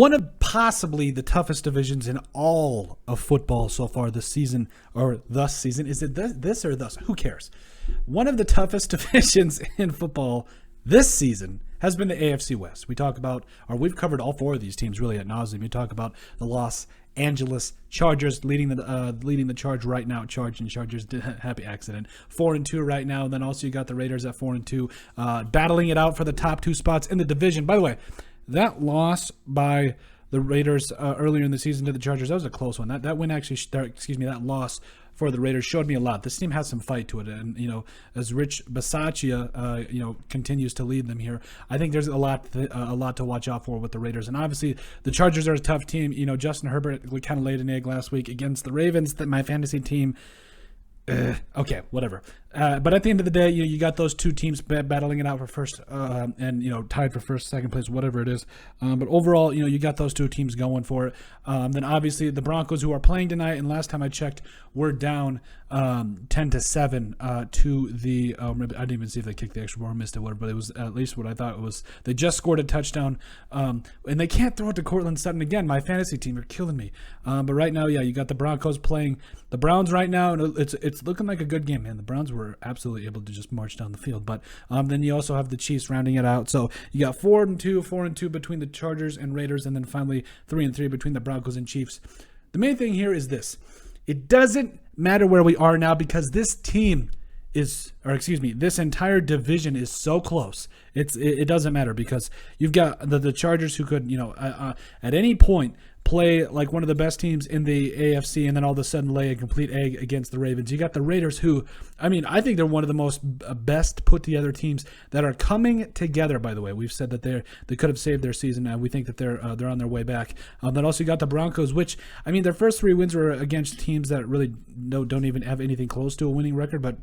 one of possibly the toughest divisions in all of football so far this season, or thus season. Is it this or thus? Who cares? One of the toughest divisions in football this season has been the AFC West. We've covered all 4 of these teams really ad nauseum. You talk about the Los Angeles Chargers leading the charge right now. Chargers, happy accident. 4-2 right now. And then also you got the Raiders at 4-2, battling it out for the top 2 spots in the division. By the way, that loss by the Raiders earlier in the season to the Chargers, that was a close one. That loss for the Raiders showed me a lot. This team has some fight to it, and as Rich Bisaccia continues to lead them here, I think there's a lot to watch out for with the Raiders. And obviously the Chargers are a tough team. Justin Herbert kind of laid an egg last week against the Ravens. That my fantasy team. Okay, whatever. But at the end of the day, you got those 2 teams battling it out for first, and tied for first, second place, whatever it is. But overall, you got those 2 teams going for it. Then obviously the Broncos, who are playing tonight, and last time I checked, were down 10-7 to the. I didn't even see if they kicked the extra point or missed it, whatever. But it was at least what I thought it was. They just scored a touchdown, and they can't throw it to Cortland Sutton again. My fantasy team are killing me. But right now, you got the Broncos playing the Browns right now, and it's looking like a good game, man. The Browns were absolutely able to just march down the field. But then you also have the Chiefs rounding it out. So you got 4-2 between the Chargers and Raiders, and then finally 3-3 between the Broncos and Chiefs. The main thing here is this. It doesn't matter where we are now because this this entire division is so close. It doesn't matter because you've got the Chargers who could, at any point play like one of the best teams in the AFC and then all of a sudden lay a complete egg against the Ravens. You got the Raiders who, I think they're one of the most best put together teams that are coming together, by the way. We've said that they could have saved their season. We think that they're on their way back. Then also you got the Broncos, which, their first 3 wins were against teams that really don't even have anything close to a winning record, but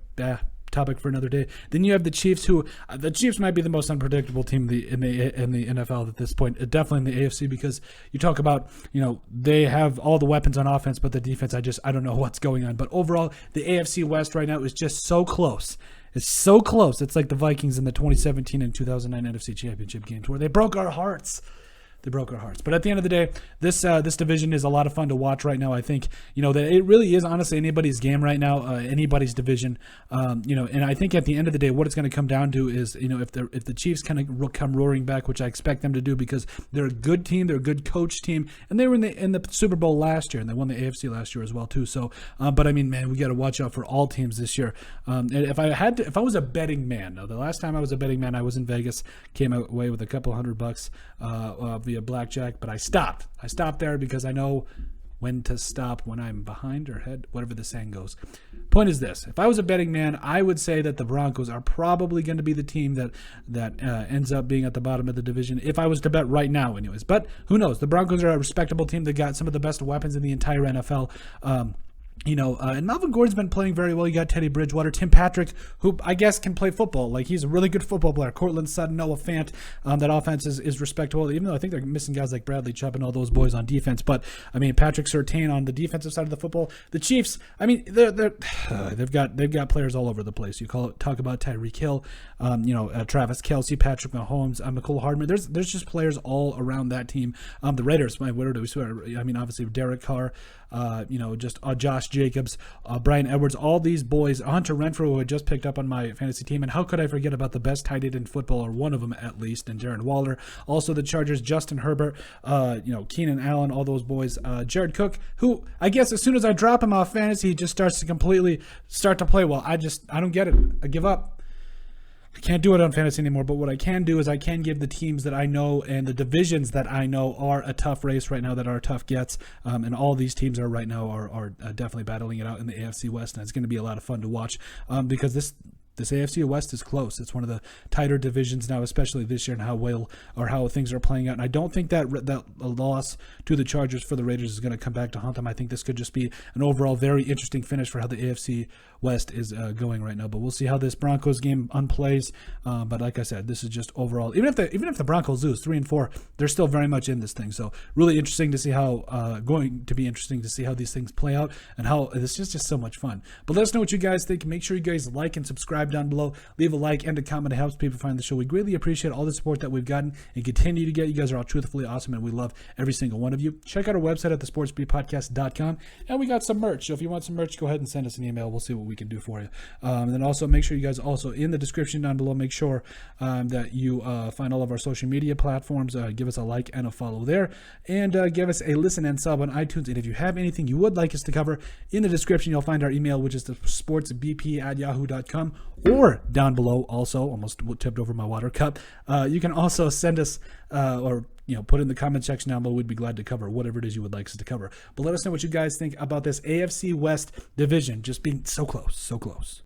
topic for another day. Then you have the Chiefs, who the Chiefs might be the most unpredictable team in the NFL at this point, definitely in the AFC, because you talk about they have all the weapons on offense, but the defense I don't know what's going on. But overall, the AFC West right now is just so close. It's so close. It's like the Vikings in the 2017 and 2009 NFC Championship games where they broke our hearts. But at the end of the day, this division is a lot of fun to watch right now. I think, that it really is honestly anybody's game right now, anybody's division. And I think at the end of the day, what it's going to come down to is, if the Chiefs kind of come roaring back, which I expect them to do because they're a good team, they're a good coach team, and they were in the Super Bowl last year, and they won the AFC last year as well too. So, but man, we got to watch out for all teams this year. And if I was a betting man, the last time I was a betting man, I was in Vegas, came away with a couple $100 via blackjack, but I stopped. I stopped there because I know when to stop when I'm behind or ahead, whatever the saying goes. Point is this: if I was a betting man, I would say that the Broncos are probably going to be the team that ends up being at the bottom of the division. If I was to bet right now, anyways. But who knows? The Broncos are a respectable team. They got some of the best weapons in the entire NFL. And Melvin Gordon's been playing very well. You got Teddy Bridgewater, Tim Patrick, who I guess can play football. Like, he's a really good football player. Cortland Sutton, Noah Fant. That offense is respectable, even though I think they're missing guys like Bradley Chubb and all those boys on defense. But Patrick Surtain on the defensive side of the football. The Chiefs, they've got players all over the place. Talk about Tyreek Hill, Travis Kelce, Patrick Mahomes, Mecole Hardman. There's just players all around that team. The Raiders, where do we swear? Obviously Derek Carr. Josh Jacobs, Brian Edwards, all these boys, Hunter Renfrow, who I just picked up on my fantasy team, and how could I forget about the best tight end in football, or one of them at least, and Darren Waller. Also the Chargers, Justin Herbert, Keenan Allen, all those boys, Jared Cook, who I guess as soon as I drop him off fantasy, he just starts to completely start to play well. I don't get it. I give up. I can't do it on fantasy anymore, but what I can do is I can give the teams that I know and the divisions that I know are a tough race right now, that are tough gets, and all these teams are right now are definitely battling it out in the AFC West, and it's going to be a lot of fun to watch because this AFC West is close. It's one of the tighter divisions now, especially this year, and how things are playing out. And I don't think that loss to the Chargers for the Raiders is going to come back to haunt them. I think this could just be an overall very interesting finish for how the AFC West is going right now. But we'll see how this Broncos game unplays. But like I said, this is just overall. Even if the Broncos lose 3-4, they're still very much in this thing. So really interesting to see how these things play out, and how this is just so much fun. But let us know what you guys think. Make sure you guys like and subscribe subscribe down below, leave a like and a comment. It helps people find the show. We greatly appreciate all the support that we've gotten and continue to get. You guys are all truthfully awesome, and we love every single one of you. Check out our website at thesportsbeatpodcast.com, and we got some merch. So if you want some merch, go ahead and send us an email. We'll see what we can do for you. And then also make sure you guys also in the description down below, make sure that you find all of our social media platforms. Give us a like and a follow there, and give us a listen and sub on iTunes. And if you have anything you would like us to cover, in the description you'll find our email, which is the sportsbp@yahoo.com, or down below also, almost tipped over my water cup. You can also send us or put in the comment section down below. We'd be glad to cover whatever it is you would like us to cover. But let us know what you guys think about this AFC West division just being so close, so close.